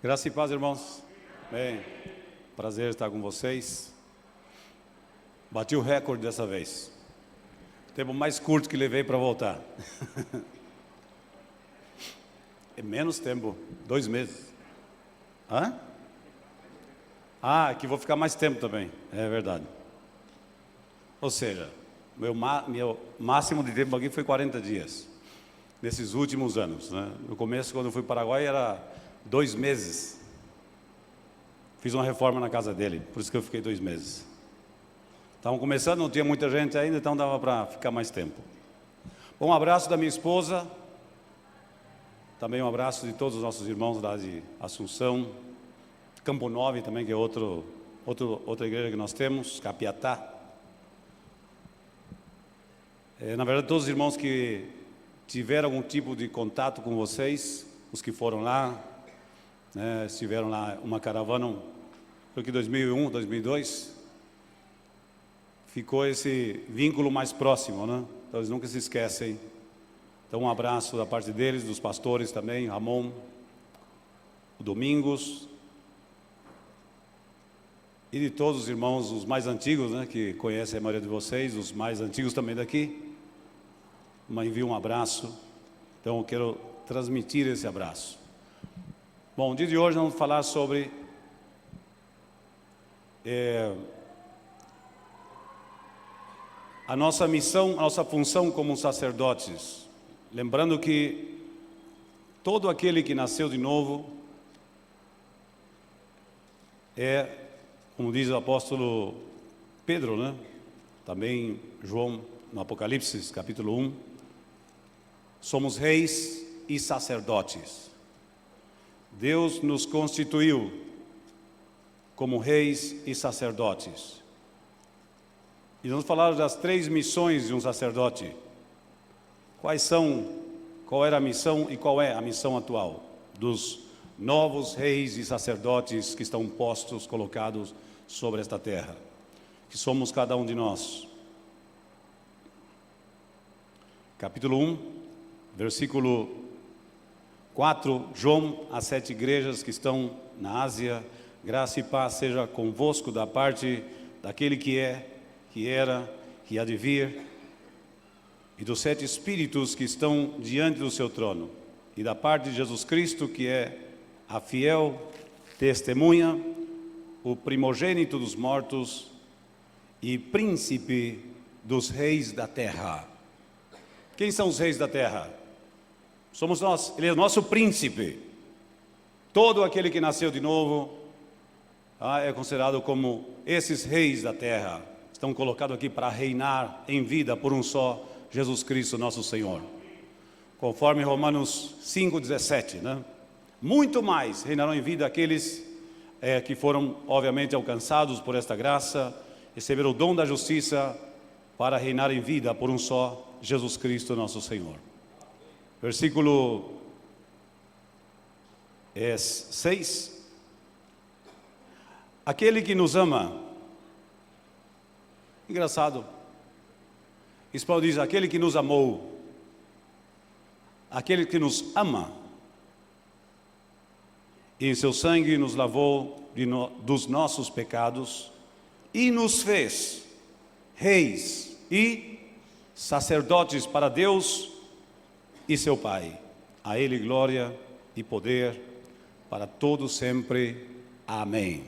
Graça e paz, irmãos. Bem, prazer estar com vocês. Bati o recorde dessa vez. Tempo mais curto que levei para voltar. É menos tempo, 2 meses. Hã? Que vou ficar mais tempo também, é verdade. Ou seja, meu máximo de tempo aqui foi 40 dias. Nesses últimos anos, né? No começo, quando eu fui para o Paraguai, era 2 meses. Fiz uma reforma na casa dele, por isso que eu fiquei 2 meses. Estavam começando, não tinha muita gente ainda, então dava para ficar mais tempo. Um abraço da minha esposa, também um abraço de todos os nossos irmãos lá de Assunção, Campo Nove também, que é outra igreja que nós temos, Capiatá. Na verdade, todos os irmãos que tiveram algum tipo de contato com vocês, os que foram lá, né, estiveram lá uma caravana, porque 2001, 2002, ficou esse vínculo mais próximo, né? Então eles nunca se esquecem. Então um abraço da parte deles, dos pastores também, Ramon, o Domingos, e de todos os irmãos, os mais antigos, né, que conhecem a maioria de vocês, os mais antigos também daqui. Envio um abraço, então eu quero transmitir esse abraço. Bom, no dia de hoje nós vamos falar sobre a nossa missão, a nossa função como sacerdotes. Lembrando que todo aquele que nasceu de novo como diz o apóstolo Pedro, né? Também João, no Apocalipse, capítulo 1, somos reis e sacerdotes. Deus nos constituiu como reis e sacerdotes. E vamos falar das 3 missões de um sacerdote. Qual era a missão e qual é a missão atual dos novos reis e sacerdotes que estão postos, colocados sobre esta terra, que somos cada um de nós. Capítulo 1, versículo 4, João, às 7 igrejas que estão na Ásia, graça e paz seja convosco da parte daquele que é, que era, que há de vir, e dos 7 espíritos que estão diante do seu trono, e da parte de Jesus Cristo, que é a fiel testemunha, o primogênito dos mortos e príncipe dos reis da terra. Quem são os reis da terra? Somos nós, ele é o nosso príncipe. Todo aquele que nasceu de novo é considerado como esses reis da terra. Estão colocados aqui para reinar em vida por um só Jesus Cristo, nosso Senhor. Conforme Romanos 5,17, né? Muito mais reinarão em vida aqueles que foram, obviamente, alcançados por esta graça, receberam o dom da justiça para reinar em vida por um só Jesus Cristo, nosso Senhor. Versículo 6. Aquele que nos ama. Engraçado. Isso Paulo diz, aquele que nos amou. Aquele que nos ama. E em seu sangue nos lavou dos nossos pecados e nos fez reis e sacerdotes para Deus e seu Pai. A Ele glória e poder para todos sempre. Amém.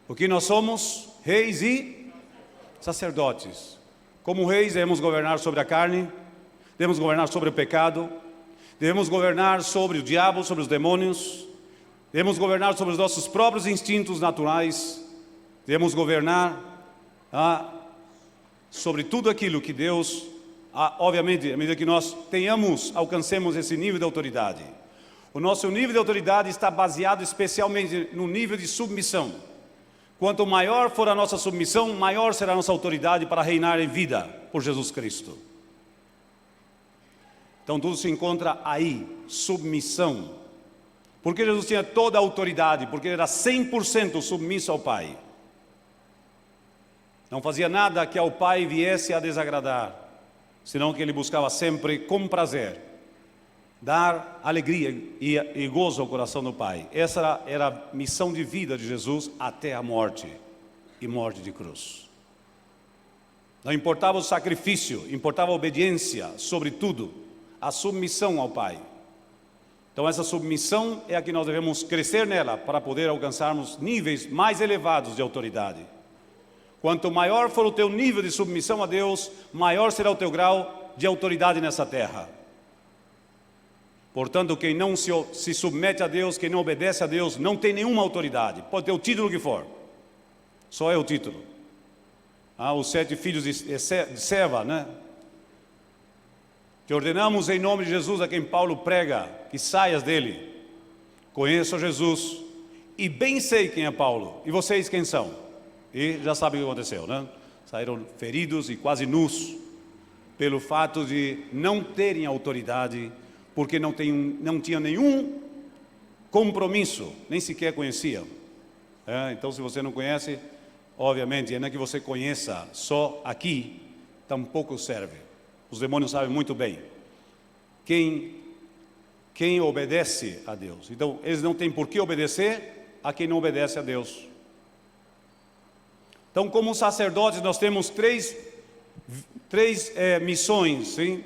Porque nós somos reis e sacerdotes. Como reis devemos governar sobre a carne, devemos governar sobre o pecado, devemos governar sobre o diabo, sobre os demônios, devemos governar sobre os nossos próprios instintos naturais, devemos governar sobre tudo aquilo que Deus, obviamente, à medida que nós alcancemos esse nível de autoridade. O nosso nível de autoridade está baseado especialmente no nível de submissão. Quanto maior for a nossa submissão, maior será a nossa autoridade para reinar em vida por Jesus Cristo. Então tudo se encontra aí, submissão. Porque Jesus tinha toda a autoridade, porque ele era 100% submisso ao Pai. Não fazia nada que ao Pai viesse a desagradar, senão que ele buscava sempre com prazer dar alegria e gozo ao coração do Pai. Essa era a missão de vida de Jesus até a morte, e morte de cruz. Não importava o sacrifício, importava a obediência, sobretudo, a submissão ao Pai. Então essa submissão é a que nós devemos crescer nela, para poder alcançarmos níveis mais elevados de autoridade. Quanto maior for o teu nível de submissão a Deus, maior será o teu grau de autoridade nessa terra. Portanto, quem não se submete a Deus, quem não obedece a Deus, não tem nenhuma autoridade. Pode ter o título que for, só é o título. Os 7 filhos de Seva, né? Que ordenamos em nome de Jesus, a quem Paulo prega, que saias dele. Conheço Jesus e bem sei quem é Paulo. E vocês quem são? E já sabem o que aconteceu, né? Saíram feridos e quase nus, pelo fato de não terem autoridade, porque não tinham nenhum compromisso, nem sequer conheciam. Então, se você não conhece, obviamente, ainda que você conheça só aqui, tampouco serve. Os demônios sabem muito bem quem obedece a Deus. Então, eles não têm por que obedecer a quem não obedece a Deus. Então, como sacerdotes, nós temos três missões, sim,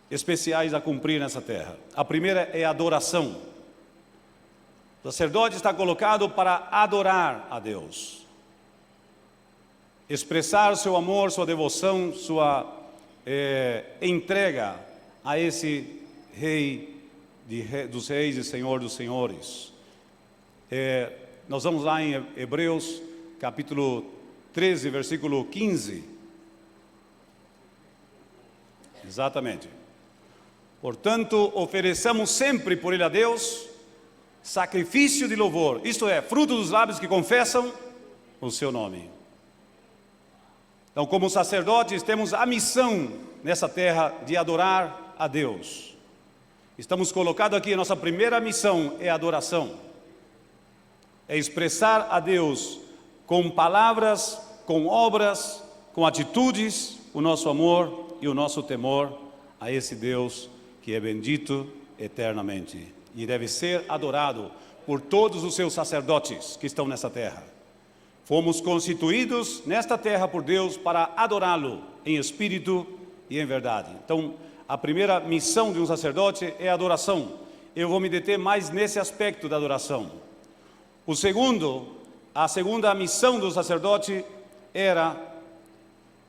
especiais a cumprir nessa terra. A primeira é a adoração. O sacerdote está colocado para adorar a Deus, expressar seu amor, sua devoção, sua entrega a esse Rei dos Reis e Senhor dos Senhores. Nós vamos lá em Hebreus, capítulo 13, versículo 15. Exatamente. Portanto, ofereçamos sempre por ele a Deus sacrifício de louvor, isto é, fruto dos lábios que confessam o seu nome. Então, como sacerdotes, temos a missão nessa terra de adorar a Deus. Estamos colocados aqui, a nossa primeira missão é a adoração. É expressar a Deus com palavras, com obras, com atitudes, o nosso amor e o nosso temor a esse Deus que é bendito eternamente e deve ser adorado por todos os seus sacerdotes que estão nessa terra. Fomos constituídos nesta terra por Deus para adorá-lo em espírito e em verdade. Então, a primeira missão de um sacerdote é a adoração. Eu vou me deter mais nesse aspecto da adoração. A segunda missão do sacerdote era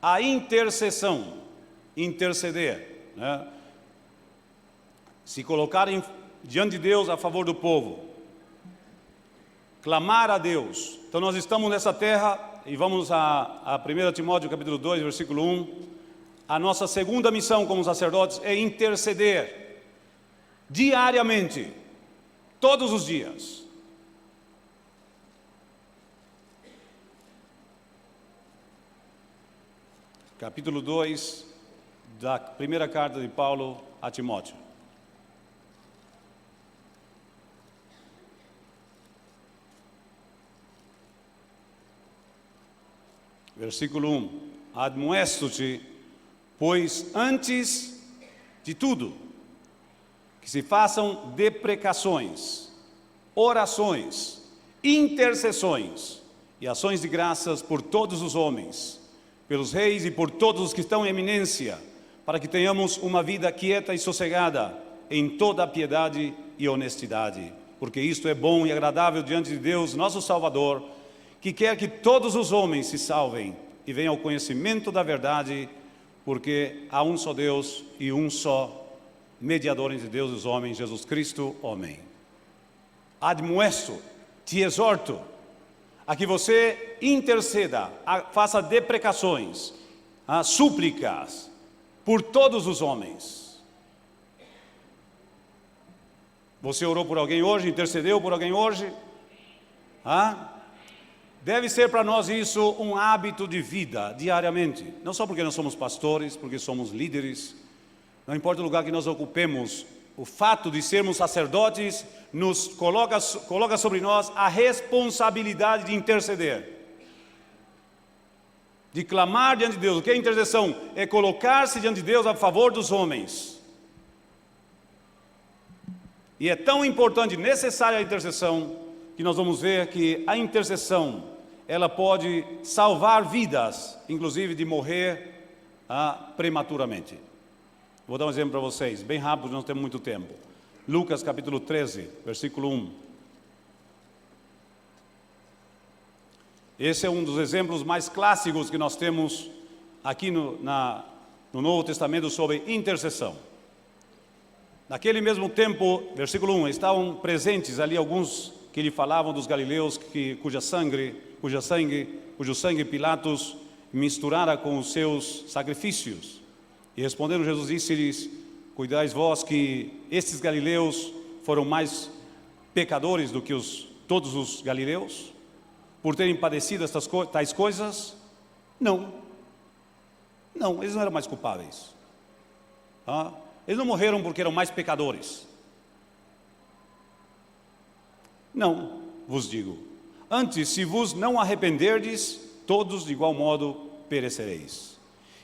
a intercessão, interceder, né? Se colocar diante de Deus a favor do povo, clamar a Deus. Então nós estamos nessa terra e vamos a 1 Timóteo capítulo 2, versículo 1. A nossa segunda missão como sacerdotes é interceder diariamente, todos os dias. Capítulo 2 da primeira carta de Paulo a Timóteo. Versículo 1. Admoesto-te, pois antes de tudo, que se façam deprecações, orações, intercessões e ações de graças por todos os homens, pelos reis e por todos os que estão em eminência, para que tenhamos uma vida quieta e sossegada, em toda a piedade e honestidade, porque isto é bom e agradável diante de Deus, nosso Salvador, que quer que todos os homens se salvem e venham ao conhecimento da verdade, porque há um só Deus e um só mediador entre Deus e os homens, Jesus Cristo, homem. Admoesto, te exorto, a que você interceda, faça deprecações, súplicas por todos os homens. Você orou por alguém hoje, intercedeu por alguém hoje? Deve ser para nós isso um hábito de vida, diariamente. Não só porque nós somos pastores, porque somos líderes. Não importa o lugar que nós ocupemos, o fato de sermos sacerdotes nos coloca sobre nós a responsabilidade de interceder. De clamar diante de Deus. O que é intercessão? É colocar-se diante de Deus a favor dos homens. E é tão importante, necessária a intercessão, que nós vamos ver que a intercessão, ela pode salvar vidas, inclusive de morrer prematuramente. Vou dar um exemplo para vocês, bem rápido, não temos muito tempo. Lucas capítulo 13, versículo 1. Esse é um dos exemplos mais clássicos que nós temos aqui no Novo Testamento sobre intercessão. Naquele mesmo tempo, versículo 1, estavam presentes ali alguns que lhe falavam dos galileus cujo sangue Pilatos misturara com os seus sacrifícios. E respondendo Jesus disse-lhes: cuidais vós que estes galileus foram mais pecadores do que todos os galileus, por terem padecido tais coisas? Não, eles não eram mais culpáveis. Eles não morreram porque eram mais pecadores. Não, vos digo, antes, se vos não arrependerdes, todos de igual modo perecereis.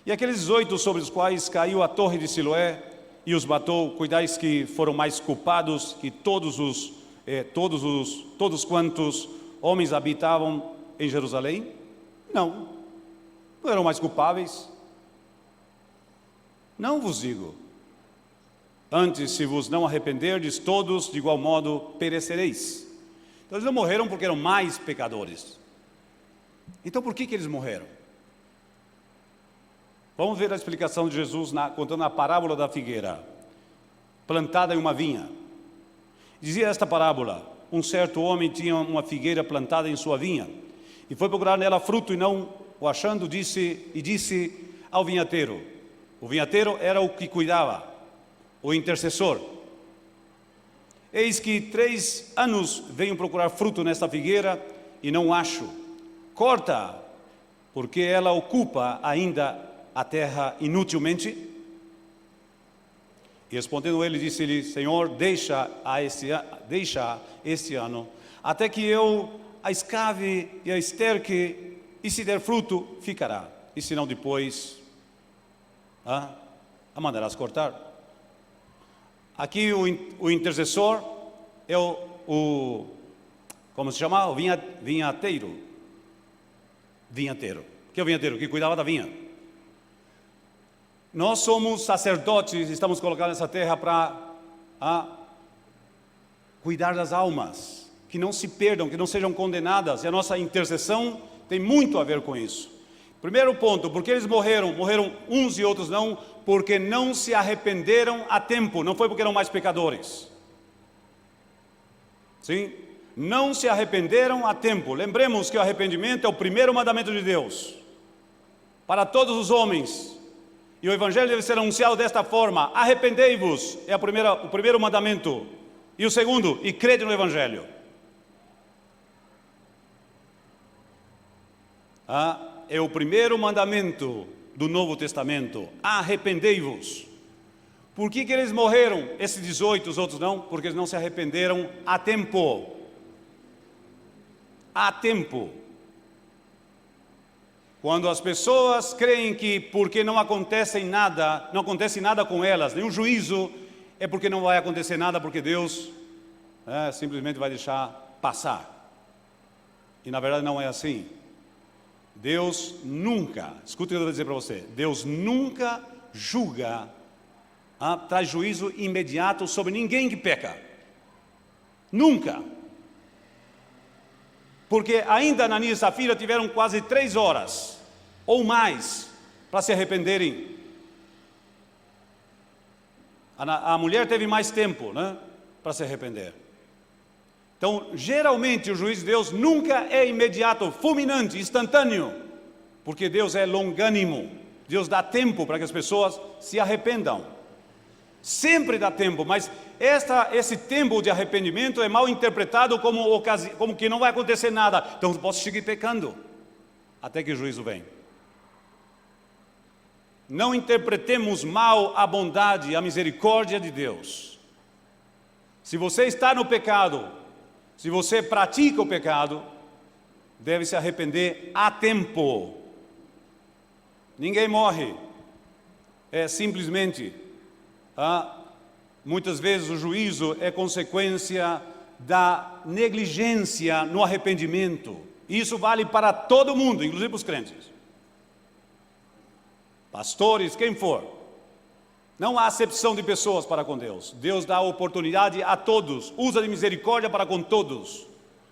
E aqueles 18 sobre os quais caiu a torre de Siloé e os matou, cuidais que foram mais culpados que todos quantos homens habitavam em Jerusalém? Não eram mais culpáveis. Não vos digo, antes, se vos não arrependerdes, todos de igual modo perecereis. Então eles não morreram porque eram mais pecadores. Então por que eles morreram? Vamos ver a explicação de Jesus contando a parábola da figueira plantada em uma vinha. Dizia esta parábola: um certo homem tinha uma figueira plantada em sua vinha e foi procurar nela fruto, e não o achando, disse ao vinhateiro. O vinhateiro era o que cuidava, o intercessor: eis que 3 anos venho procurar fruto nesta figueira e não acho. Corta, porque ela ocupa ainda a terra inutilmente. E respondendo ele, disse-lhe: Senhor, deixa este ano, até que eu a escave e a esterque, e se der fruto, ficará, e se não, depois a mandarás cortar. Aqui o intercessor é como se chama? O vinhateiro. Que é o vinhateiro que cuidava da vinha. Nós somos sacerdotes, estamos colocados nessa terra para cuidar das almas, que não se perdam, que não sejam condenadas, e a nossa intercessão tem muito a ver com isso. Primeiro ponto, porque eles morreram uns e outros não, porque não se arrependeram a tempo, não foi porque eram mais pecadores. Sim? Não se arrependeram a tempo. Lembremos que o arrependimento é o primeiro mandamento de Deus para todos os homens. E o Evangelho deve ser anunciado desta forma: arrependei-vos, é o primeiro mandamento. E o segundo, e crede no Evangelho. É o primeiro mandamento do Novo Testamento: arrependei-vos. Por que eles morreram, esses 18, os outros não? Porque eles não se arrependeram a tempo. A tempo. Quando as pessoas creem que porque não acontece nada com elas, nenhum juízo, é porque não vai acontecer nada, porque Deus simplesmente vai deixar passar. E na verdade não é assim. Deus nunca, escuta o que eu vou dizer para você, Deus nunca julga, traz juízo imediato sobre ninguém que peca. Nunca. Porque ainda Ananias e Safira tiveram quase 3 horas ou mais para se arrependerem. A mulher teve mais tempo, para se arrepender. Então, geralmente o juízo de Deus nunca é imediato, fulminante, instantâneo, porque Deus é longânimo. Deus dá tempo para que as pessoas se arrependam. Sempre dá tempo, mas esse tempo de arrependimento é mal interpretado como que não vai acontecer nada. Então posso seguir pecando até que o juízo vem. Não interpretemos mal a bondade e a misericórdia de Deus. Se você está no pecado, se você pratica o pecado, deve se arrepender a tempo. Ninguém morre. É simplesmente Muitas vezes o juízo é consequência da negligência no arrependimento. Isso vale para todo mundo, inclusive para os crentes. Pastores, quem for. Não há acepção de pessoas para com Deus. Deus dá oportunidade a todos, usa de misericórdia para com todos.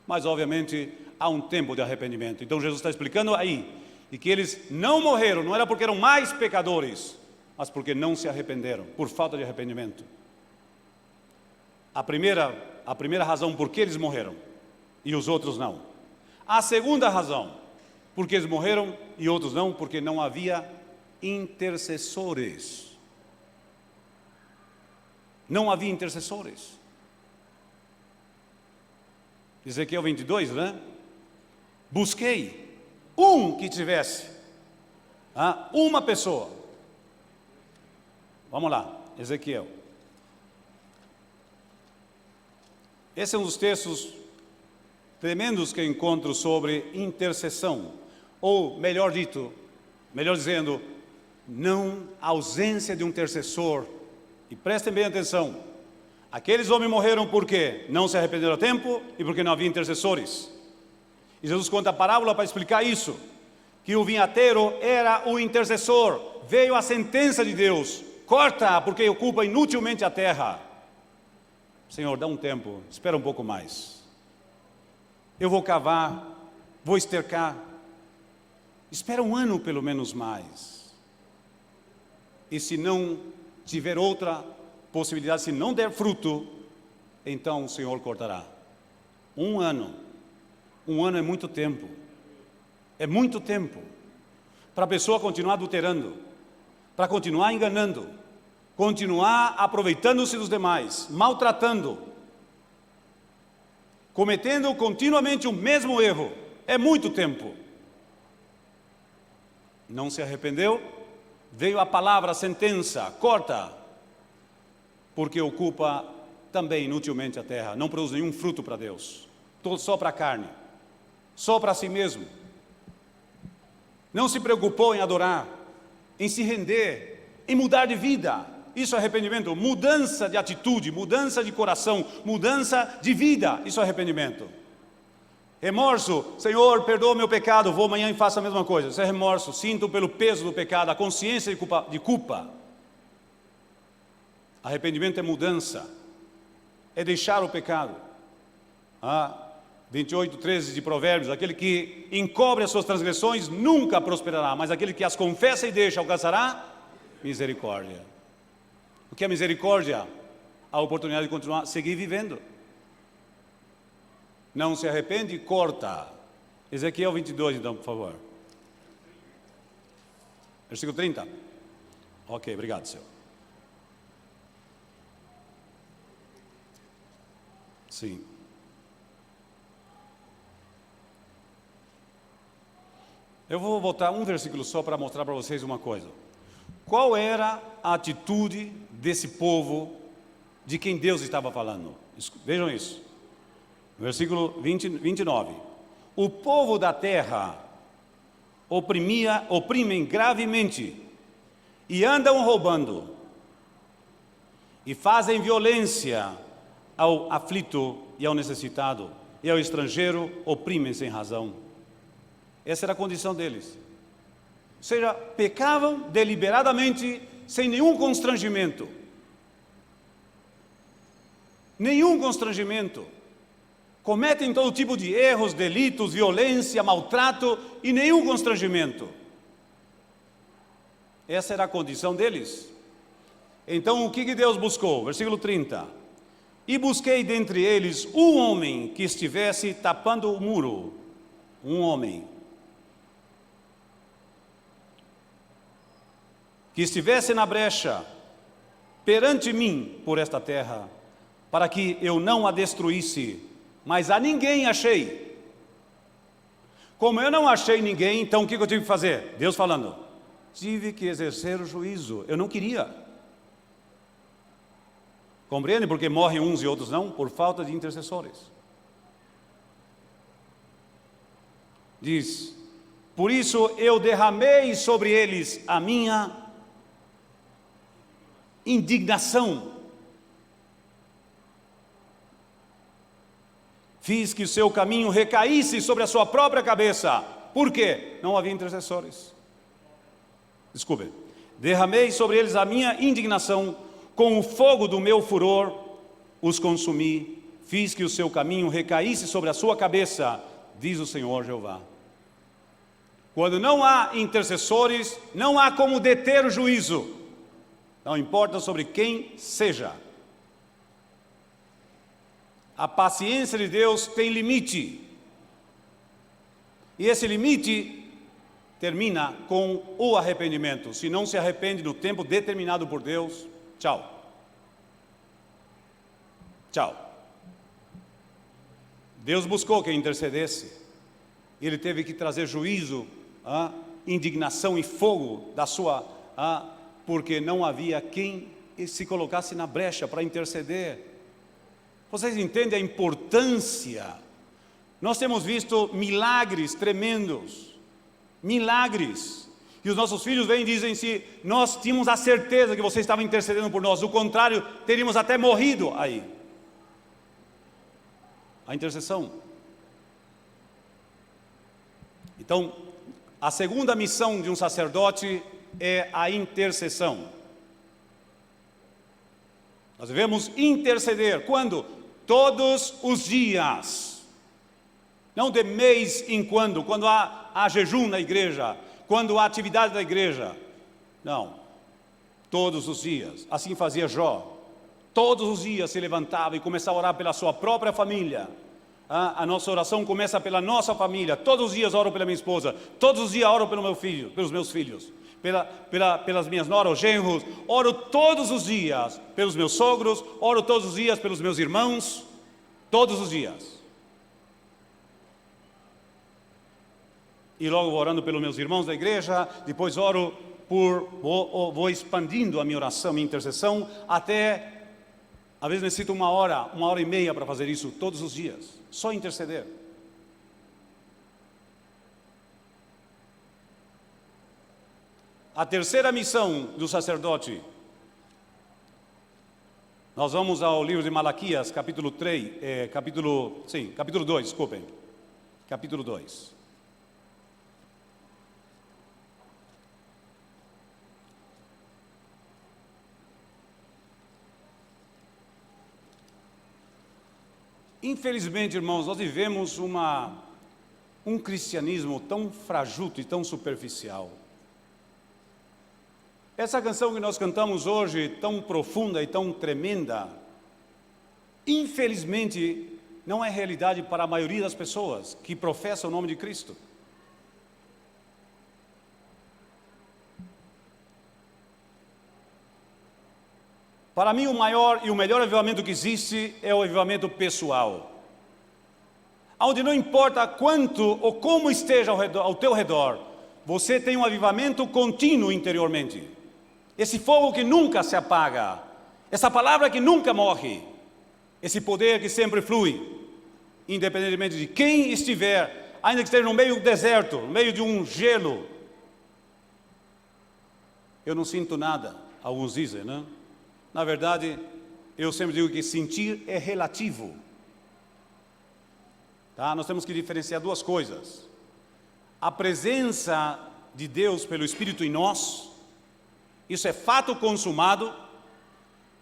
Mas, obviamente, há um tempo de arrependimento. Então, Jesus está explicando aí, e que eles não morreram, não era porque eram mais pecadores, mas porque não se arrependeram, por falta de arrependimento. A primeira razão por que eles morreram, e os outros não. A segunda razão, por que eles morreram e outros não, porque não havia intercessores. Não havia intercessores. Ezequiel 22, né? Busquei um que tivesse, uma pessoa. Vamos lá, Ezequiel. Esse é um dos textos tremendos que eu encontro sobre intercessão, ou melhor dizendo, não ausência de um intercessor. E prestem bem atenção, aqueles homens morreram porque não se arrependeram a tempo e porque não havia intercessores. E Jesus conta a parábola para explicar isso, que o vinhateiro era o intercessor, veio a sentença de Deus, corta porque ocupa inutilmente a terra. Senhor, dá um tempo, espera um pouco mais. Eu vou cavar, vou estercar, espera um ano pelo menos mais. E se não tiver outra possibilidade, se não der fruto, então o Senhor cortará. Um ano é muito tempo. É muito tempo para a pessoa continuar adulterando, para continuar enganando, continuar aproveitando-se dos demais, maltratando, cometendo continuamente o mesmo erro. É muito tempo. Não se arrependeu? Veio a palavra, a sentença, corta, porque ocupa também inutilmente a terra, não produz nenhum fruto para Deus, só para a carne, só para si mesmo. Não se preocupou em adorar, em se render, em mudar de vida. Isso é arrependimento, mudança de atitude, mudança de coração, mudança de vida, isso é arrependimento. Remorso, Senhor, perdoa o meu pecado, vou amanhã e faço a mesma coisa. Isso é remorso, sinto pelo peso do pecado, a consciência de culpa. Arrependimento é mudança, é deixar o pecado. 28:13 de Provérbios, aquele que encobre as suas transgressões nunca prosperará, mas aquele que as confessa e deixa alcançará misericórdia. O que é misericórdia? A oportunidade de continuar, seguir vivendo. Não se arrepende, corta. Ezequiel 22, então, por favor. Versículo 30. Ok, obrigado, Senhor. Sim. Eu vou voltar um versículo só para mostrar para vocês uma coisa. Qual era a atitude desse povo de quem Deus estava falando? Vejam isso. Versículo 29. O povo da terra oprimem gravemente e andam roubando e fazem violência ao aflito e ao necessitado e ao estrangeiro oprimem sem razão. Essa era a condição deles. Ou seja, pecavam deliberadamente, sem nenhum constrangimento. Nenhum constrangimento. Cometem todo tipo de erros, delitos, violência, maltrato e nenhum constrangimento. Essa era a condição deles. Então o que Deus buscou? Versículo 30. E busquei dentre eles um homem que estivesse tapando o muro. Um homem. Que estivesse na brecha perante mim por esta terra, para que eu não a destruísse, mas a ninguém achei. Como eu não achei ninguém, então o que eu tive que fazer? Deus falando, tive que exercer o juízo, eu não queria. Compreende? Porque morrem uns e outros não, por falta de intercessores. Diz, por isso eu derramei sobre eles a minha indignação. Fiz que o seu caminho recaísse sobre a sua própria cabeça. Por quê? Não havia intercessores. Desculpe. Derramei sobre eles a minha indignação, com o fogo do meu furor os consumi. Fiz que o seu caminho recaísse sobre a sua cabeça, diz o Senhor Jeová. Quando não há intercessores, não há como deter o juízo. Não importa sobre quem seja. A paciência de Deus tem limite. E esse limite termina com o arrependimento. Se não se arrepende no tempo determinado por Deus, tchau. Tchau. Deus buscou quem intercedesse. Ele teve que trazer juízo, indignação e fogo da sua... porque não havia quem se colocasse na brecha para interceder. Vocês entendem a importância? Nós temos visto milagres tremendos, milagres. E os nossos filhos vêm e dizem: se nós tínhamos a certeza que você estava intercedendo por nós, do contrário, teríamos até morrido aí. A intercessão. Então, a segunda missão de um sacerdote é a intercessão. Nós devemos interceder. Quando? Todos os dias. Não de mês em quando há jejum na igreja, quando há atividade da igreja. Não. Todos os dias. Assim fazia Jó. Todos os dias se levantava e começava a orar pela sua própria família. A nossa oração começa pela nossa família. Todos os dias oro pela minha esposa. Todos os dias oro pelo meu filho, pelos meus filhos. Pelas minhas noras, genros. Oro todos os dias pelos meus sogros. Oro todos os dias pelos meus irmãos. Todos os dias. E logo vou orando pelos meus irmãos da igreja. Depois oro vou expandindo a minha oração, minha intercessão, até... Às vezes necessito uma hora e meia para fazer isso todos os dias. Só interceder. A terceira missão do sacerdote. Nós vamos ao livro de Malaquias, capítulo 2, desculpem. Capítulo 2. Infelizmente, irmãos, nós vivemos um cristianismo tão frajuto e tão superficial. Essa canção que nós cantamos hoje, tão profunda e tão tremenda, infelizmente, não é realidade para a maioria das pessoas que professam o nome de Cristo. Para mim, o maior e o melhor avivamento que existe é o avivamento pessoal. Onde não importa quanto ou como esteja ao teu redor, você tem um avivamento contínuo interiormente. Esse fogo que nunca se apaga, essa palavra que nunca morre, esse poder que sempre flui, independentemente de quem estiver, ainda que esteja no meio do deserto, no meio de um gelo. Eu não sinto nada, alguns dizem, né? Na verdade, eu sempre digo que sentir é relativo. Tá? Nós temos que diferenciar duas coisas. A presença de Deus pelo Espírito em nós, isso é fato consumado.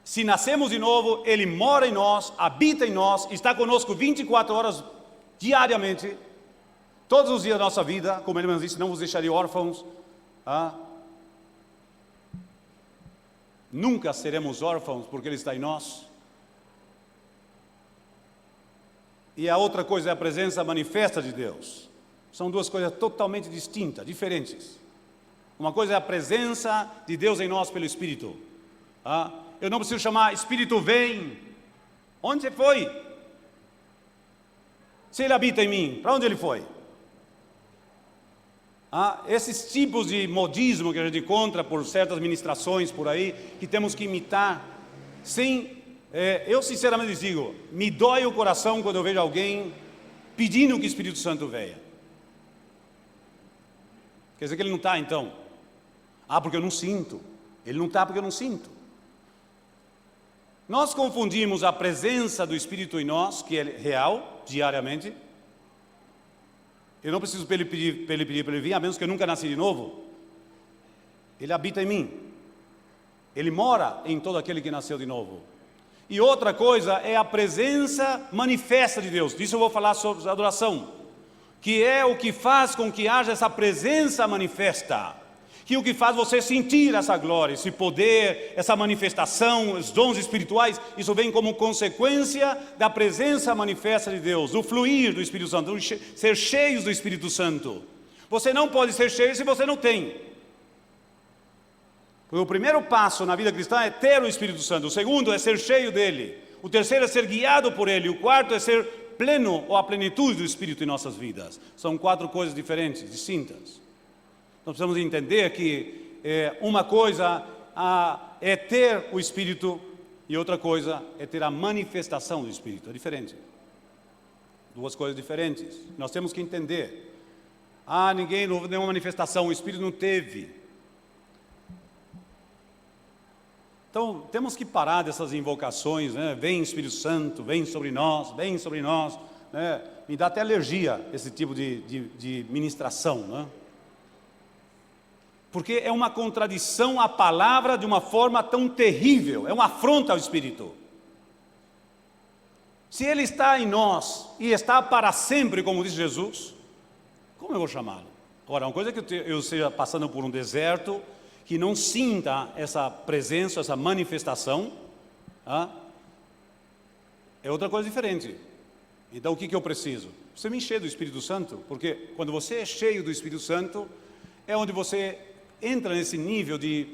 Se nascemos de novo, Ele mora em nós, habita em nós, está conosco 24 horas diariamente, todos os dias da nossa vida. Como Ele mesmo disse, não vos deixarei órfãos. Nunca seremos órfãos porque Ele está em nós. E a outra coisa é a presença manifesta de Deus. São duas coisas totalmente distintas, diferentes. Uma coisa é a presença de Deus em nós pelo Espírito. Eu não preciso chamar Espírito, vem. Onde você foi? Se Ele habita em mim, para onde Ele foi? Esses tipos de modismo que a gente encontra por certas ministrações por aí, que temos que imitar, eu sinceramente digo, me dói o coração quando eu vejo alguém pedindo que o Espírito Santo venha. Quer dizer que ele não está então? Porque eu não sinto. Ele não está porque eu não sinto. Nós confundimos a presença do Espírito em nós, que é real, diariamente. Eu não preciso para ele pedir para ele vir, a menos que eu nunca nasci de novo. Ele habita em mim. Ele mora em todo aquele que nasceu de novo. E outra coisa é a presença manifesta de Deus. Disso eu vou falar sobre adoração, que é o que faz com que haja essa presença manifesta, que é o que faz você sentir essa glória, esse poder, essa manifestação, os dons espirituais. Isso vem como consequência da presença manifesta de Deus, do fluir do Espírito Santo, do ser cheios do Espírito Santo. Você não pode ser cheio se você não tem. O primeiro passo na vida cristã é ter o Espírito Santo. O segundo é ser cheio dele. O terceiro é ser guiado por ele. O quarto é ser pleno, ou a plenitude do Espírito em nossas vidas. São 4 coisas diferentes, distintas. Nós precisamos entender que uma coisa é ter o Espírito e outra coisa é ter a manifestação do Espírito. É diferente. 2 coisas diferentes. Nós temos que entender. Ninguém não houve nenhuma manifestação, o Espírito não teve. Então, temos que parar dessas invocações, né? Vem Espírito Santo, vem sobre nós, né? Me dá até alergia esse tipo de ministração, né? Porque é uma contradição à palavra de uma forma tão terrível, é uma afronta ao Espírito. Se Ele está em nós e está para sempre, como diz Jesus, como eu vou chamá-lo? Agora, uma coisa é que eu esteja passando por um deserto, que não sinta essa presença, essa manifestação, é outra coisa diferente. Então o que eu preciso? Você me encher do Espírito Santo, porque quando você é cheio do Espírito Santo, é onde você entra nesse nível de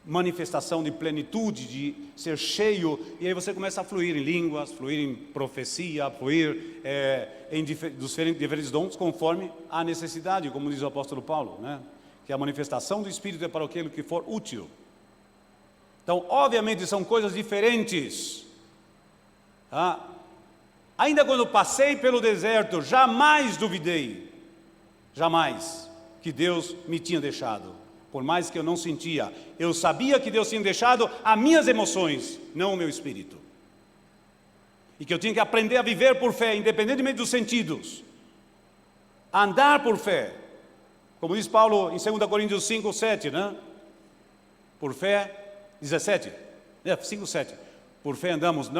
manifestação, de plenitude, de ser cheio, e aí você começa a fluir em línguas, fluir em profecia, fluir em diferentes dons, conforme a necessidade, como diz o apóstolo Paulo, né? Que a manifestação do Espírito é para aquilo que for útil. Então, obviamente, são coisas diferentes. Ainda quando passei pelo deserto, jamais duvidei, jamais, que Deus me tinha deixado. Por mais que eu não sentia, eu sabia que Deus tinha deixado as minhas emoções, não o meu espírito. E que eu tinha que aprender a viver por fé, independentemente dos sentidos. Andar por fé. Como diz Paulo em 2 Coríntios 5, 7, né? Por fé, 17, 5, 7. Por fé andamos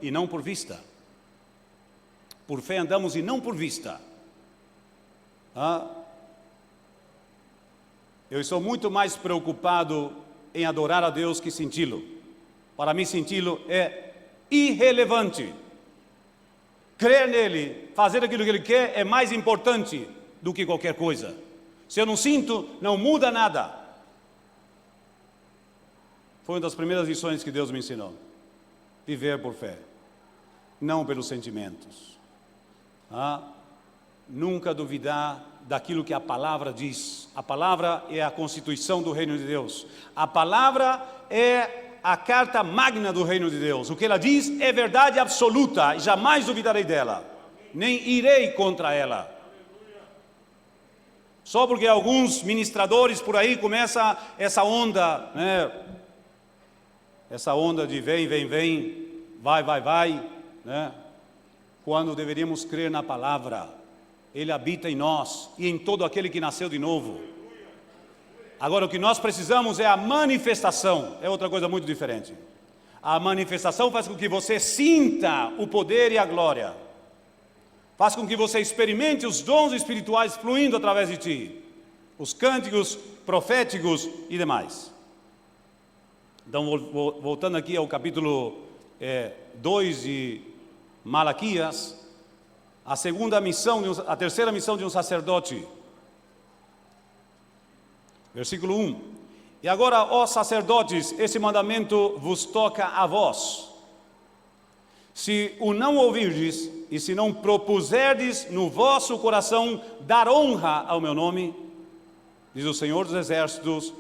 e não por vista. Por fé andamos e não por vista. Eu estou muito mais preocupado em adorar a Deus que senti-lo. Para mim, senti-lo é irrelevante. Crer nele, fazer aquilo que ele quer é mais importante do que qualquer coisa. Se eu não sinto, não muda nada. Foi uma das primeiras lições que Deus me ensinou. Viver por fé, não pelos sentimentos. Nunca duvidar daquilo que a palavra diz. A palavra é a constituição do reino de Deus. A palavra é a carta magna do reino de Deus. O que ela diz é verdade absoluta e jamais duvidarei dela, nem irei contra ela. Só porque alguns ministradores por aí começam essa onda, né? Essa onda de vem, vai, né? Quando deveríamos crer na palavra. Ele habita em nós e em todo aquele que nasceu de novo. Agora, o que nós precisamos é a manifestação. É outra coisa muito diferente. A manifestação faz com que você sinta o poder e a glória. Faz com que você experimente os dons espirituais fluindo através de ti. Os cânticos proféticos e demais. Então, voltando aqui ao capítulo 2 de Malaquias, a terceira missão de um sacerdote. Versículo 1. E agora, ó sacerdotes, esse mandamento vos toca a vós. Se o não ouvirdes, e se não propuserdes no vosso coração dar honra ao meu nome, diz o Senhor dos Exércitos,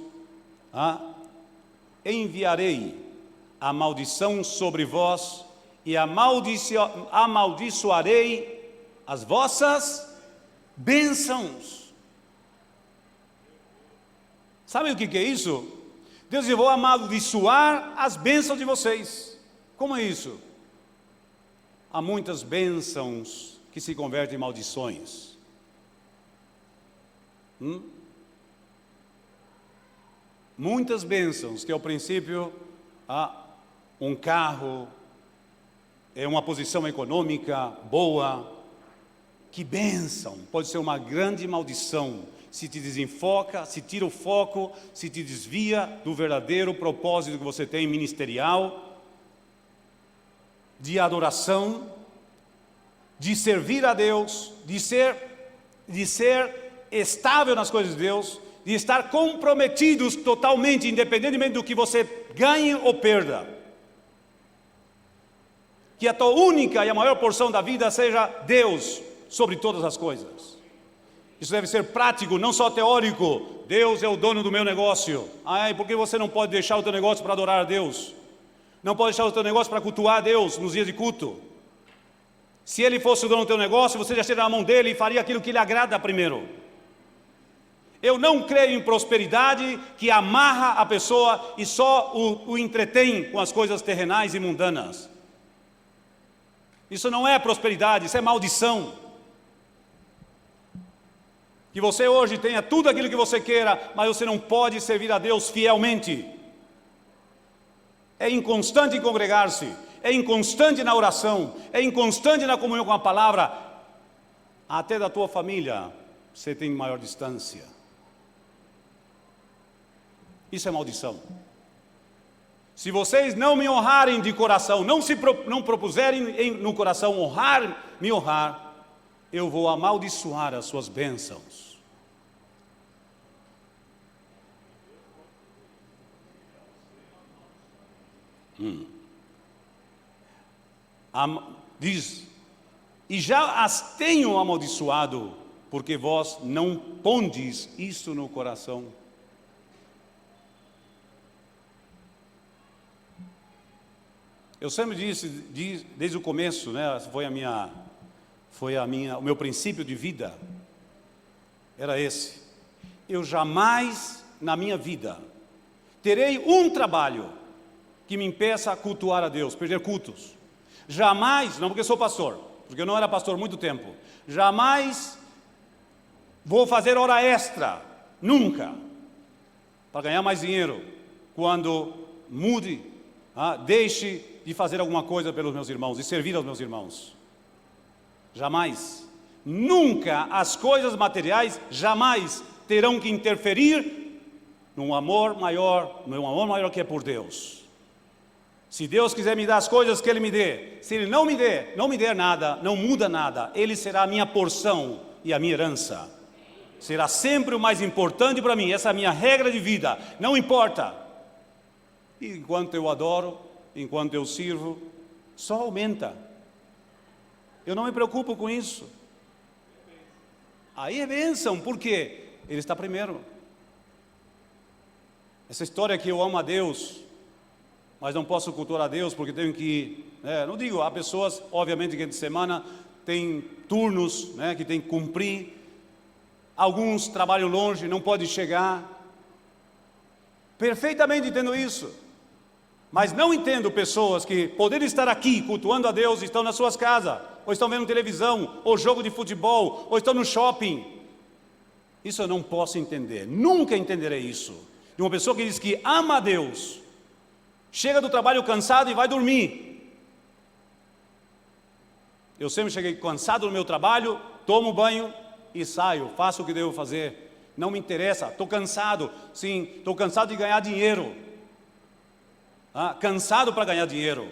enviarei a maldição sobre vós e amaldiçoarei as vossas bênçãos. Sabe o que é isso? Deus diz: vou amaldiçoar as bênçãos de vocês. Como é isso? Há muitas bênçãos que se convertem em maldições. Muitas bênçãos que ao princípio um carro, uma posição econômica boa, que bênção, pode ser uma grande maldição se te desenfoca, se tira o foco, se te desvia do verdadeiro propósito que você tem ministerial, de adoração, de servir a Deus, de ser estável nas coisas de Deus, de estar comprometidos totalmente, independentemente do que você ganhe ou perda. Que a tua única e a maior porção da vida seja Deus sobre todas as coisas. Isso deve ser prático, não só teórico. Deus é o dono do meu negócio. Por que você não pode deixar o teu negócio para adorar a Deus? Não pode deixar o teu negócio para cultuar a Deus nos dias de culto. Se Ele fosse o dono do teu negócio, você já estaria na mão dEle e faria aquilo que lhe agrada primeiro. Eu não creio em prosperidade que amarra a pessoa e só o entretém com as coisas terrenais e mundanas. Isso não é prosperidade, isso é maldição. Que você hoje tenha tudo aquilo que você queira, mas você não pode servir a Deus fielmente. É inconstante em congregar-se, é inconstante na oração, é inconstante na comunhão com a palavra. Até da tua família você tem maior distância. Isso é maldição. Se vocês não me honrarem de coração, não propuserem no coração me honrar, eu vou amaldiçoar as suas bênçãos. Diz, e já as tenho amaldiçoado, porque vós não pondes isso no coração. Eu sempre disse, desde o começo, né, o meu princípio de vida, era esse. Eu jamais, na minha vida, terei um trabalho que me impeça a cultuar a Deus, perder cultos. Jamais, não porque sou pastor, porque eu não era pastor há muito tempo, jamais vou fazer hora extra, nunca, para ganhar mais dinheiro, quando deixe de fazer alguma coisa pelos meus irmãos, de servir aos meus irmãos. Jamais, nunca as coisas materiais jamais terão que interferir num amor maior que é por Deus. Se Deus quiser me dar as coisas que Ele me dê, se Ele não me der nada, não muda nada, Ele será a minha porção e a minha herança. Será sempre o mais importante para mim, essa é a minha regra de vida, não importa. E enquanto eu adoro, enquanto eu sirvo, só aumenta. Eu não me preocupo com isso. Aí é bênção, por quê? Ele está primeiro. Essa história que eu amo a Deus, mas não posso cultuar a Deus porque tenho que... não digo, há pessoas, obviamente, que de semana tem turnos, que tem que cumprir. Alguns trabalham longe, não podem chegar. Perfeitamente entendo isso. Mas não entendo pessoas que podendo estar aqui cultuando a Deus, estão nas suas casas, ou estão vendo televisão, ou jogo de futebol, ou estão no shopping. Isso eu não posso entender, nunca entenderei isso. De uma pessoa que diz que ama a Deus, chega do trabalho cansado e vai dormir. Eu sempre cheguei cansado no meu trabalho, tomo banho e saio, faço o que devo fazer. Não me interessa, estou cansado, sim, estou cansado de ganhar dinheiro. Cansado para ganhar dinheiro,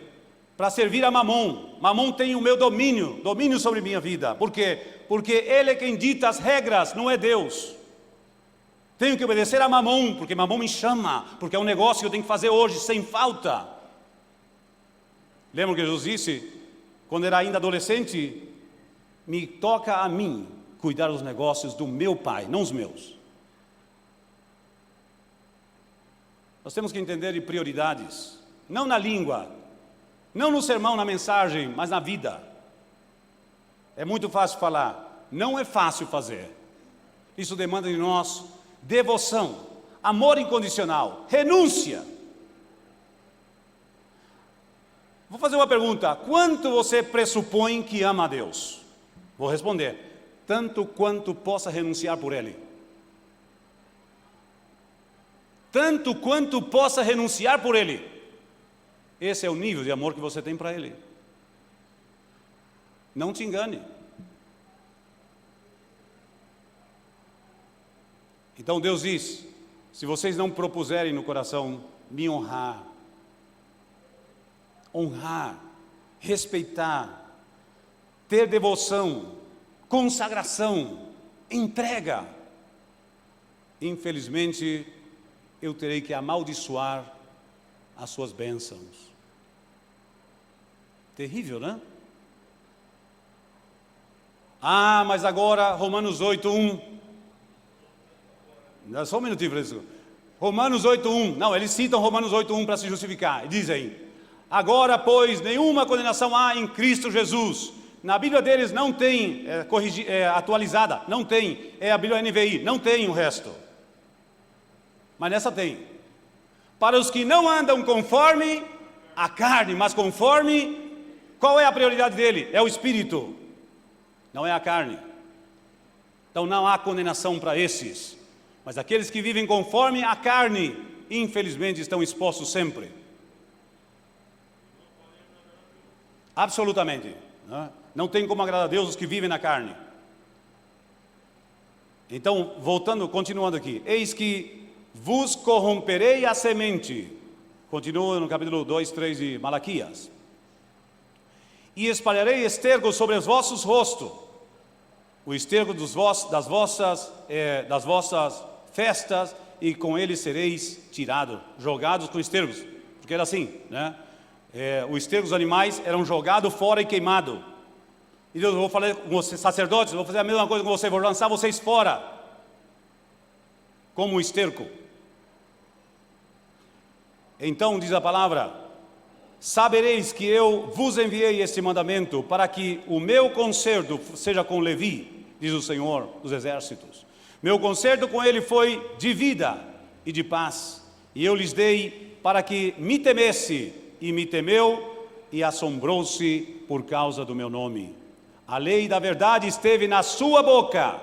para servir a Mamon. Mamon tem o meu domínio sobre minha vida. Por quê? Porque ele é quem dita as regras, não é Deus. Tenho que obedecer a Mamon, porque Mamon me chama, porque é um negócio que eu tenho que fazer hoje, sem falta. Lembra que Jesus disse, quando era ainda adolescente, me toca a mim cuidar dos negócios do meu Pai, não os meus. Nós temos que entender de prioridades, não na língua, não no sermão, na mensagem, mas na vida. É muito fácil falar, não é fácil fazer. Isso demanda de nós devoção, amor incondicional, renúncia. Vou fazer uma pergunta: quanto você pressupõe que ama a Deus? Vou responder: tanto quanto possa renunciar por Ele. Tanto quanto possa renunciar por Ele. Esse é o nível de amor que você tem para Ele. Não te engane. Então Deus diz: se vocês não propuserem no coração me honrar, respeitar, ter devoção, consagração, entrega, infelizmente eu terei que amaldiçoar as suas bênçãos. Terrível, né? Mas agora Romanos 8:1. Só um minutinho, Francisco. Romanos 8:1. Não, eles citam Romanos 8:1 para se justificar. E dizem: agora, pois, nenhuma condenação há em Cristo Jesus. Na Bíblia deles não tem atualizada, não tem. É a Bíblia NVI, não tem o resto. Mas nessa tem. Para os que não andam conforme a carne, mas conforme... Qual é a prioridade dele? É o Espírito, não é a carne. Então não há condenação para esses. Mas aqueles que vivem conforme a carne, infelizmente estão expostos sempre. Absolutamente. Não tem como agradar a Deus os que vivem na carne. Então, continuando aqui. Eis que vos corromperei a semente. Continua no capítulo 2, 3 de Malaquias. E espalharei esterco sobre os vossos rostos. O esterco das vossas festas, e com ele sereis tirados, jogados com estercos. Porque era assim, né? O esterco dos animais eram jogados fora e queimado. E Deus: eu vou falar com vocês, sacerdotes, eu vou fazer a mesma coisa com vocês, vou lançar vocês fora, como um esterco. Então diz a palavra: sabereis que eu vos enviei este mandamento, para que o meu concerto seja com Levi, diz o Senhor dos Exércitos. Meu concerto com ele foi de vida e de paz, e eu lhes dei para que me temesse, e me temeu, e assombrou-se por causa do meu nome. A lei da verdade esteve na sua boca,